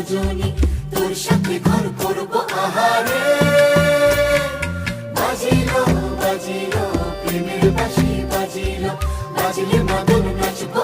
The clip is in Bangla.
রজনী, তোর সাথে ঘর করবো আহারে। বাজিলো বাজিলো প্রেমের বাঁশি বাজিলো, বাজলে মদন নাচবো